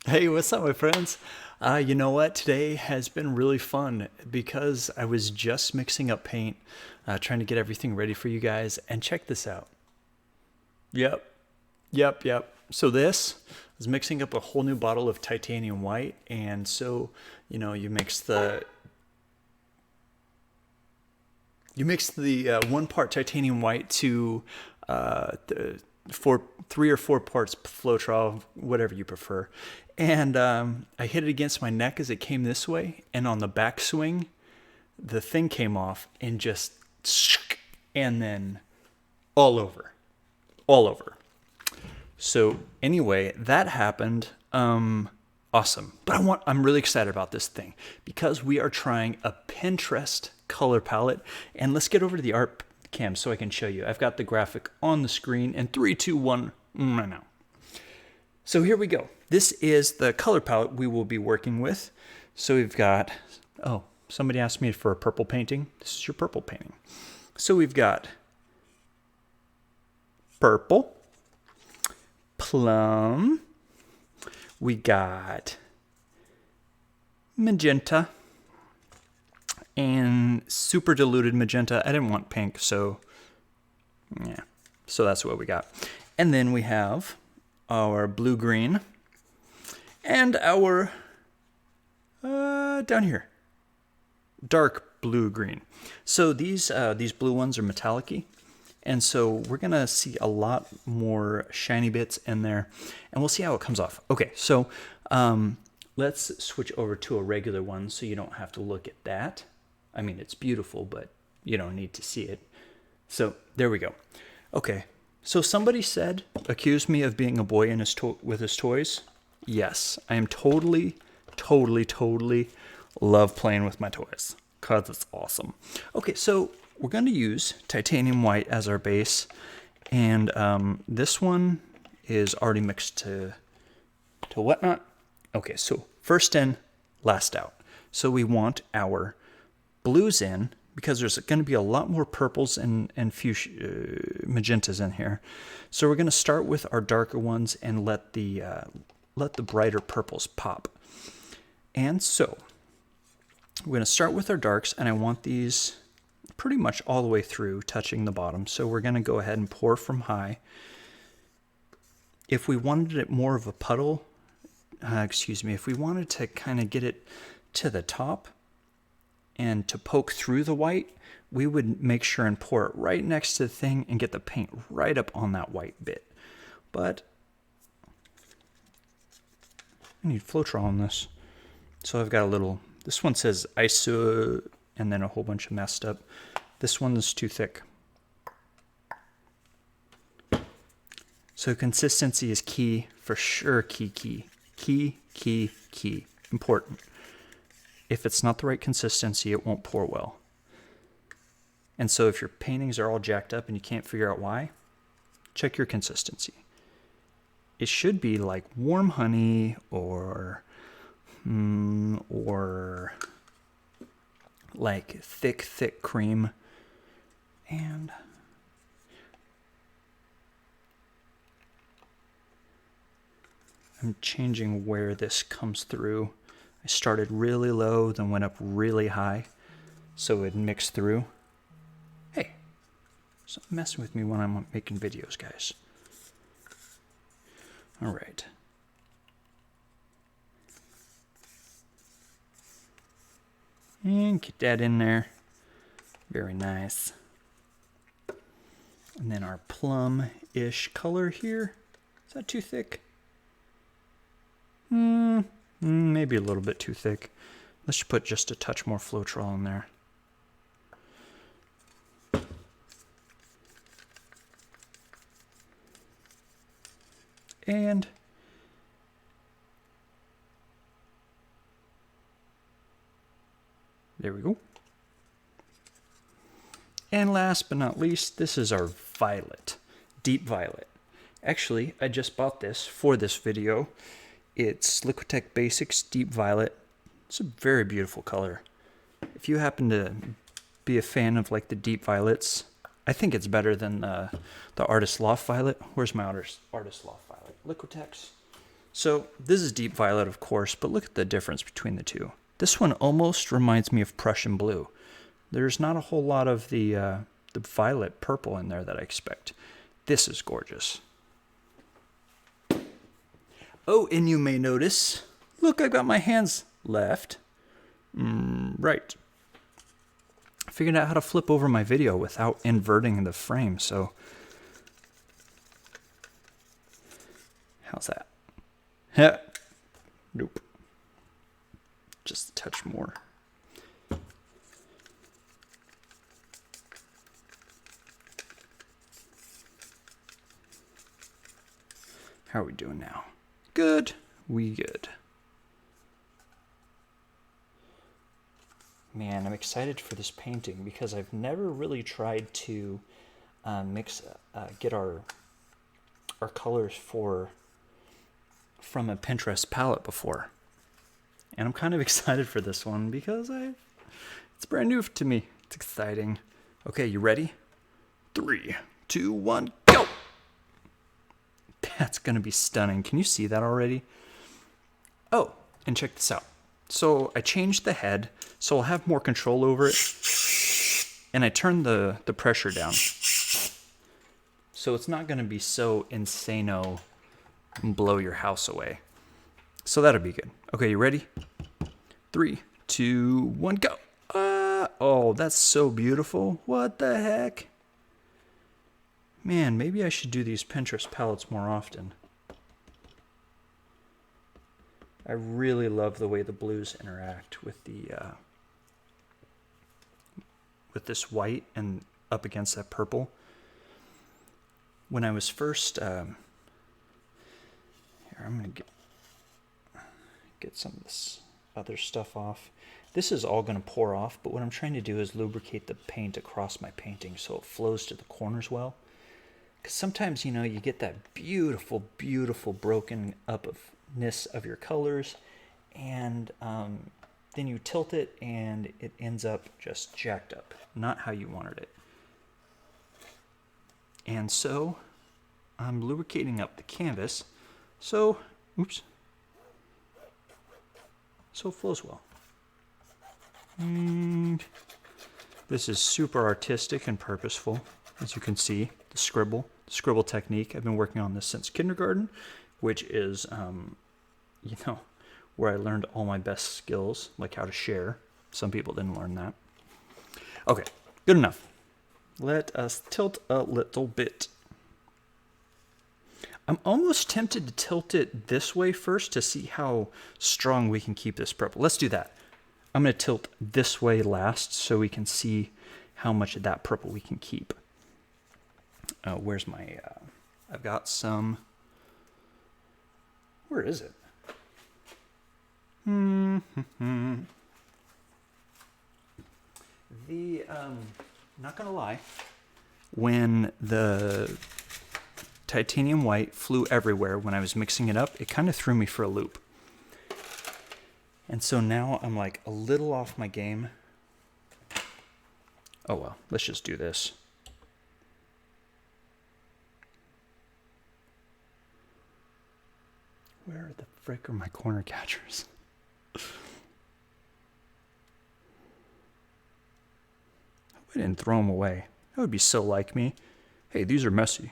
Hey, what's up, my friends? You know what? Today has been really fun because I was just mixing up paint, trying to get everything ready for you guys. And check this out. Yep, yep. So this is mixing up a whole new bottle of titanium white. And so, you mix the 1 part titanium white to the four, 3 or 4 parts Floetrol, whatever you prefer. And I hit it against my neck as it came this way, and on the back swing, the thing came off and just, and then all over, all over. So anyway, that happened. Awesome. But I'm really excited about this thing because we are trying a Pinterest color palette. And let's get over to the art cam so I can show you. I've got the graphic on the screen in 3, 2, 1 right now. So here we go. This is the color palette we will be working with. So we've got, oh, somebody asked me for a purple painting. This is your purple painting. So we've got purple, plum, we got magenta, and super diluted magenta. I didn't want pink, so yeah. So that's what we got. And then we have our blue-green and our, down here, dark blue-green. So these blue ones are metallic-y. And so we're going to see a lot more shiny bits in there, and we'll see how it comes off. Okay, so let's switch over to a regular one so you don't have to look at that. I mean, it's beautiful, but you don't need to see it. So there we go. Okay, so somebody accused me of being a boy in with his toys. Yes, I am totally love playing with my toys because it's awesome. Okay, so we're going to use titanium white as our base, and this one is already mixed to whatnot. Okay, so first in, last out. So we want our blues in because there's going to be a lot more purples and magentas in here. So we're going to start with our darker ones and let the brighter purples pop. And so we're going to start with our darks, and I want these pretty much all the way through, touching the bottom. So we're going to go ahead and pour from high. If we wanted it more of a puddle, if we wanted to kind of get it to the top and to poke through the white, we would make sure and pour it right next to the thing and get the paint right up on that white bit. But I need Floetrol on this. So I've got a little, this one says ISO, and then a whole bunch of messed up. This one is too thick. So consistency is key, for sure. Key. Important. If it's not the right consistency, it won't pour well. And so if your paintings are all jacked up and you can't figure out why, check your consistency. It should be like warm honey or like thick cream. And I'm changing where this comes through. I started really low, then went up really high, so it mixed through. Hey, stop messing with me when I'm making videos, guys. All right. And get that in there. Very nice. And then our plum-ish color here. Is that too thick? Maybe a little bit too thick. Let's put just a touch more Floetrol in there. And there we go. And last but not least, this is our violet, deep violet. Actually, I just bought this for this video. It's Liquitech Basics Deep Violet. It's a very beautiful color. If you happen to be a fan of like the deep violets, I think it's better than the Artist Loft Violet. Where's my Artist Loft Violet? Liquitex. So this is deep violet, of course, but look at the difference between the two. This one almost reminds me of Prussian blue. There's not a whole lot of the violet purple in there that I expect. This is gorgeous. Oh, and you may notice, look, I got my hands left, right. I figured out how to flip over my video without inverting the frame, so how's that? Yeah. Nope. Just a touch more. How are we doing now? Good. We good. Man, I'm excited for this painting because I've never really tried to get our colors from a Pinterest palette before. And I'm kind of excited for this one because it's brand new to me. It's exciting. Okay, you ready? 3, 2, 1, go! That's gonna be stunning. Can you see that already? Oh, and check this out. So I changed the head, so I'll have more control over it. And I turned the pressure down. So it's not gonna be so insano and blow your house away. So that'll be good. Okay, you ready? 3, 2, 1, go. Oh, that's so beautiful. What the heck? Man, maybe I should do these Pinterest palettes more often. I really love the way the blues interact with with this white and up against that purple. When I was first here, I'm gonna get some of this other stuff off. This is all gonna pour off, but what I'm trying to do is lubricate the paint across my painting so it flows to the corners well. Because sometimes, you know, you get that beautiful, beautiful broken upness of your colors, and then you tilt it and it ends up just jacked up, not how you wanted it. And so I'm lubricating up the canvas so, oops, so it flows well. And this is super artistic and purposeful, as you can see. The scribble technique. I've been working on this since kindergarten, which is, you know, where I learned all my best skills, like how to share. Some people didn't learn that. Okay, good enough. Let us tilt a little bit. I'm almost tempted to tilt it this way first to see how strong we can keep this purple. Let's do that. I'm going to tilt this way last so we can see how much of that purple we can keep. Where's my, I've got some, where is it? Not gonna lie, when the titanium white flew everywhere when I was mixing it up, it kind of threw me for a loop. And so now I'm like a little off my game. Oh well, let's just do this. Where the frick are my corner catchers? I didn't throw them away. That would be so like me. Hey, these are messy.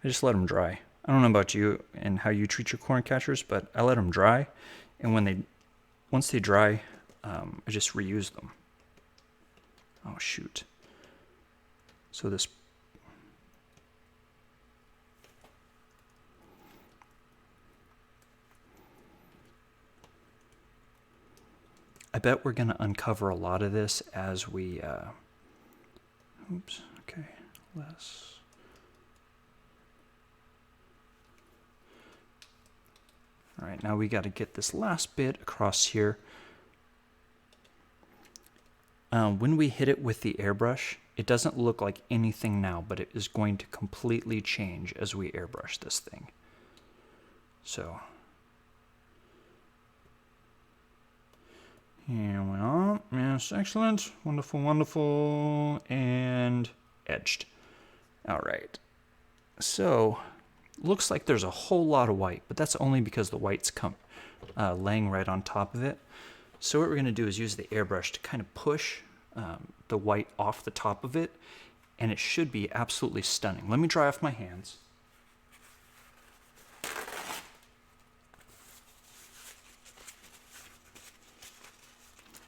I just let them dry. I don't know about you and how you treat your corner catchers, but I let them dry, and once they dry, I just reuse them. Oh shoot. So this. I bet we're going to uncover a lot of this as we, oops, okay, less. All right, now we got to get this last bit across here. When we hit it with the airbrush, it doesn't look like anything now, but it is going to completely change as we airbrush this thing. So. Here we are. Yes, excellent. Wonderful, wonderful. And edged. All right. So looks like there's a whole lot of white, but that's only because the white's laying right on top of it. So what we're going to do is use the airbrush to kind of push the white off the top of it, and it should be absolutely stunning. Let me dry off my hands.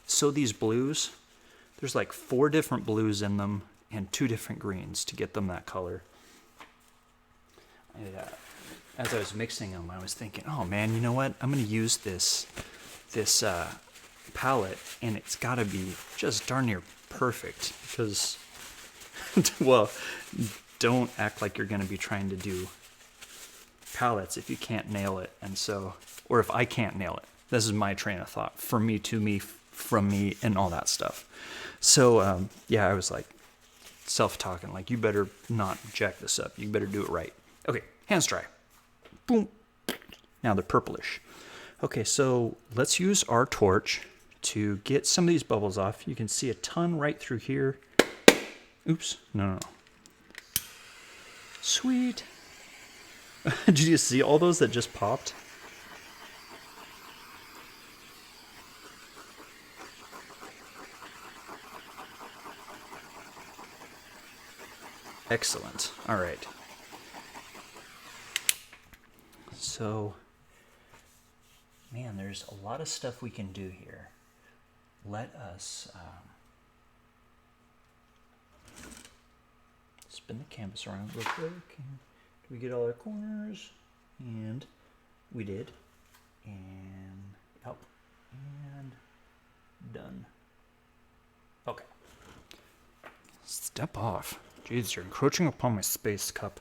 So these blues, there's like 4 different blues in them and 2 different greens to get them that color. As I was mixing them, I was thinking, oh man, you know what? I'm going to use this palette, and it's got to be just darn near perfect because, well, don't act like you're going to be trying to do palettes if you can't nail it. And so, or if I can't nail it. This is my train of thought. For me, to me, from me, and all that stuff. So, yeah, I was like self-talking, like, you better not jack this up. You better do it right. Okay, hands dry. Boom. Now they're purplish. Okay, so let's use our torch to get some of these bubbles off. You can see a ton right through here. Oops, no. Sweet. Did you see all those that just popped? Excellent. All right. So, man, there's a lot of stuff we can do here. Let us spin the canvas around real quick. Do we get all our corners? And we did. And up and done. Okay. Step off. Jeez, you're encroaching upon my space, cup.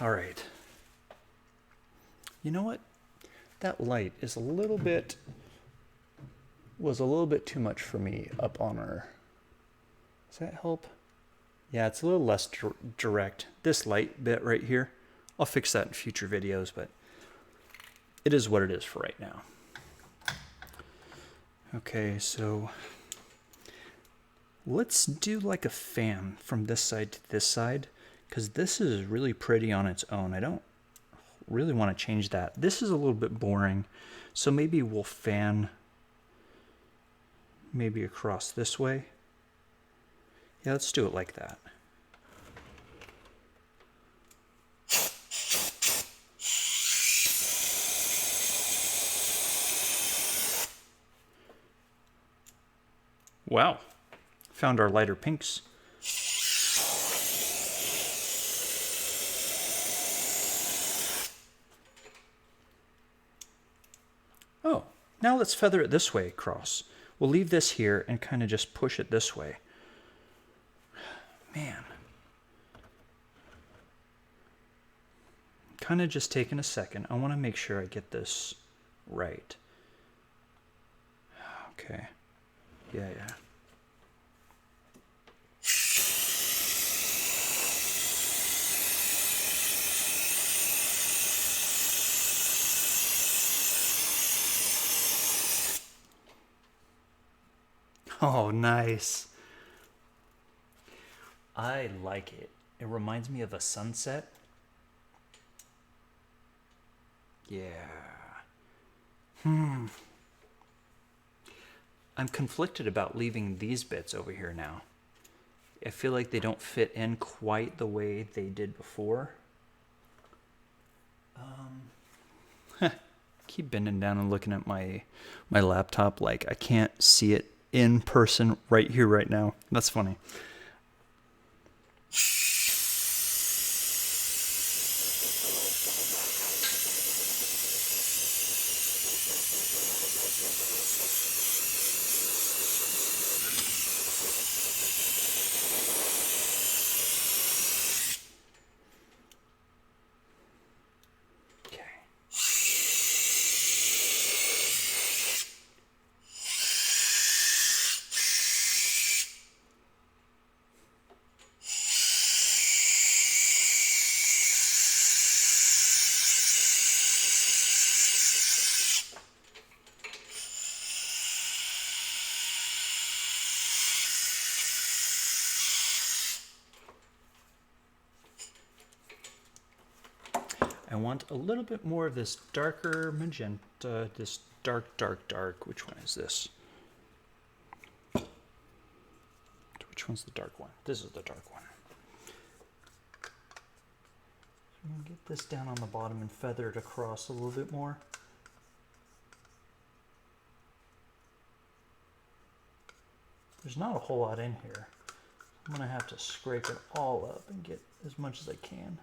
All right. You know what? That light is was a little bit too much for me up on our... Does that help? Yeah, it's a little less direct. This light bit right here, I'll fix that in future videos, but it is what it is for right now. Okay, so let's do like a fan from this side to this side, because this is really pretty on its own. I don't really want to change that. This is a little bit boring, so maybe we'll fan maybe across this way. Yeah, let's do it like that. Wow, found our lighter pinks. Oh, now let's feather it this way across. We'll leave this here and kind of just push it this way. Man. Kind of just taking a second. I want to make sure I get this right. Okay. Yeah. Oh, nice. I like it. It reminds me of a sunset. Yeah. I'm conflicted about leaving these bits over here now. I feel like they don't fit in quite the way they did before. Keep bending down and looking at my laptop like I can't see it in person right here, right now. That's funny. want a little bit more of this darker magenta, this dark. Which one is this? Which one's the dark one? This is the dark one. So I'm going to get this down on the bottom and feather it across a little bit more. There's not a whole lot in here. I'm going to have to scrape it all up and get as much as I can.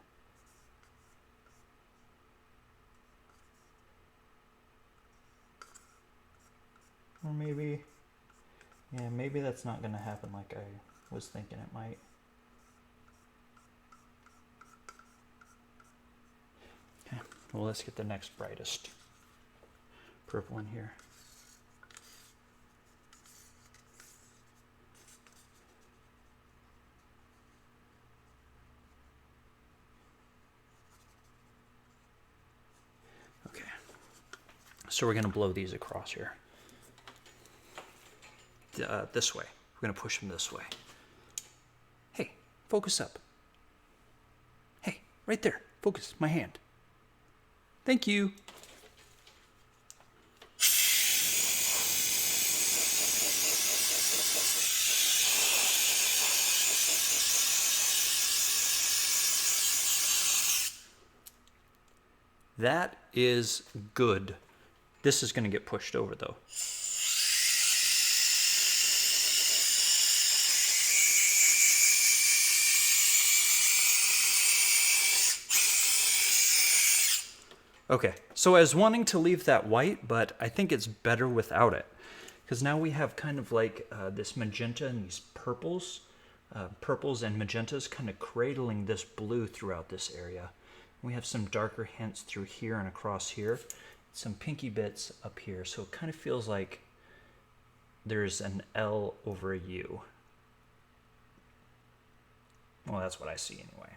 Or maybe, yeah, maybe that's not going to happen like I was thinking it might. Okay, well, let's get the next brightest purple in here. Okay, so we're going to blow these across here. This way. We're going to push them this way. Hey, focus up. Hey, right there. Focus. My hand. Thank you. That is good. This is going to get pushed over though. Okay, so I was wanting to leave that white, but I think it's better without it. Because now we have kind of like this magenta and these purples and magentas kind of cradling this blue throughout this area. We have some darker hints through here and across here. Some pinky bits up here, so it kind of feels like there's an L over a U. Well, that's what I see anyway.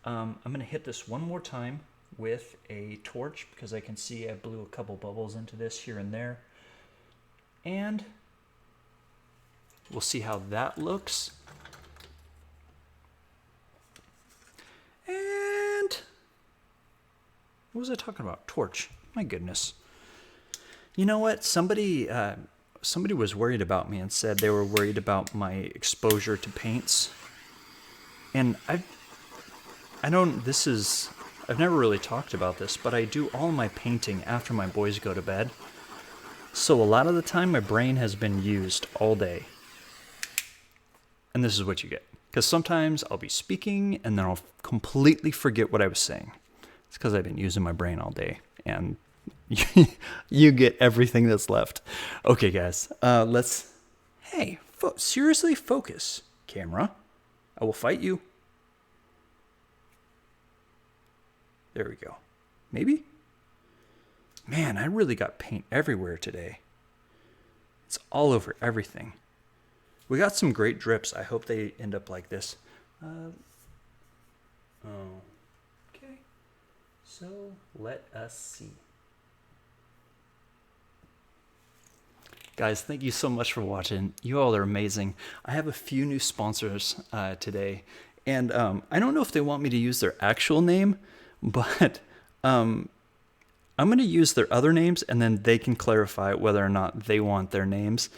I'm going to hit this one more time with a torch because I can see I blew a couple bubbles into this here and there. And we'll see how that looks. And what was I talking about? Torch. My goodness. You know what? Somebody was worried about me and said they were worried about my exposure to paints. And I've never really talked about this, but I do all my painting after my boys go to bed. So a lot of the time my brain has been used all day. And this is what you get. Because sometimes I'll be speaking and then I'll completely forget what I was saying. It's because I've been using my brain all day. And you get everything that's left. Okay, guys. Hey, seriously, focus. Camera. I will fight you. There we go. Maybe? Man, I really got paint everywhere today. It's all over everything. We got some great drips. I hope they end up like this. Okay. So let us see. Guys, thank you so much for watching. You all are amazing. I have a few new sponsors today. And I don't know if they want me to use their actual name, but I'm going to use their other names, and then they can clarify whether or not they want their names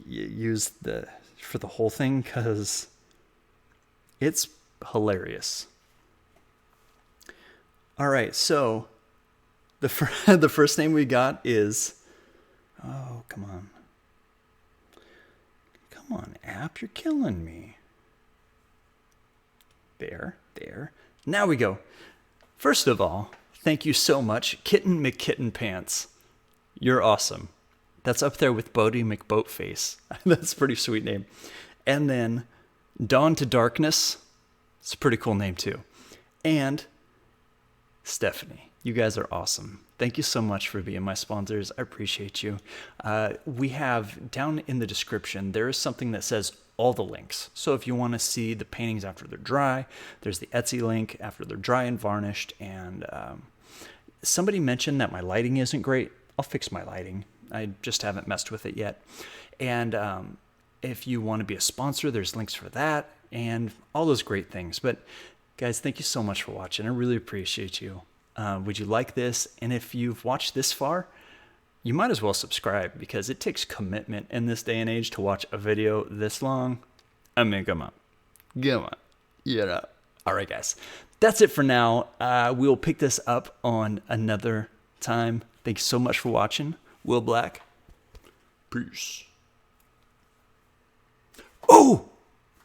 used for the whole thing, because it's hilarious. All right, so the first name we got is, oh, come on, app, you're killing me. There. Now we go. First of all, thank you so much, Kitten McKitten Pants. You're awesome. That's up there with Bodie McBoatface. That's a pretty sweet name. And then Dawn to Darkness. It's a pretty cool name too. And Stephanie. You guys are awesome. Thank you so much for being my sponsors. I appreciate you. We have down in the description, there is something that says all the links. So if you want to see the paintings after they're dry, there's the Etsy link after they're dry and varnished. And somebody mentioned that my lighting isn't great. I'll fix my lighting. I just haven't messed with it yet. And if you want to be a sponsor, there's links for that and all those great things. But Guys, thank you so much for watching. I really appreciate you. Would you like this? And if you've watched this far, you might as well subscribe, because it takes commitment in this day and age to watch a video this long. I mean, come on. Come on. You know. All right, guys. That's it for now. We'll pick this up on another time. Thanks so much for watching. Will Black. Peace. Oh,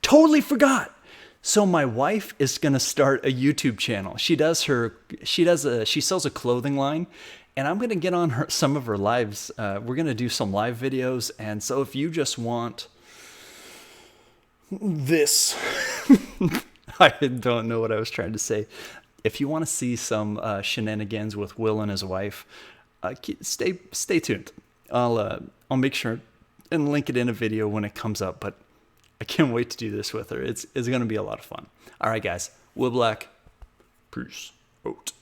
totally forgot. So my wife is going to start a YouTube channel. She sells a clothing line, and I'm going to get on some of her lives. We're going to do some live videos. And so if you just want this, I don't know what I was trying to say. If you want to see some shenanigans with Will and his wife, stay tuned. I'll make sure and link it in a video when it comes up, but I can't wait to do this with her. It's going to be a lot of fun. All right, guys. Will Black. Peace out.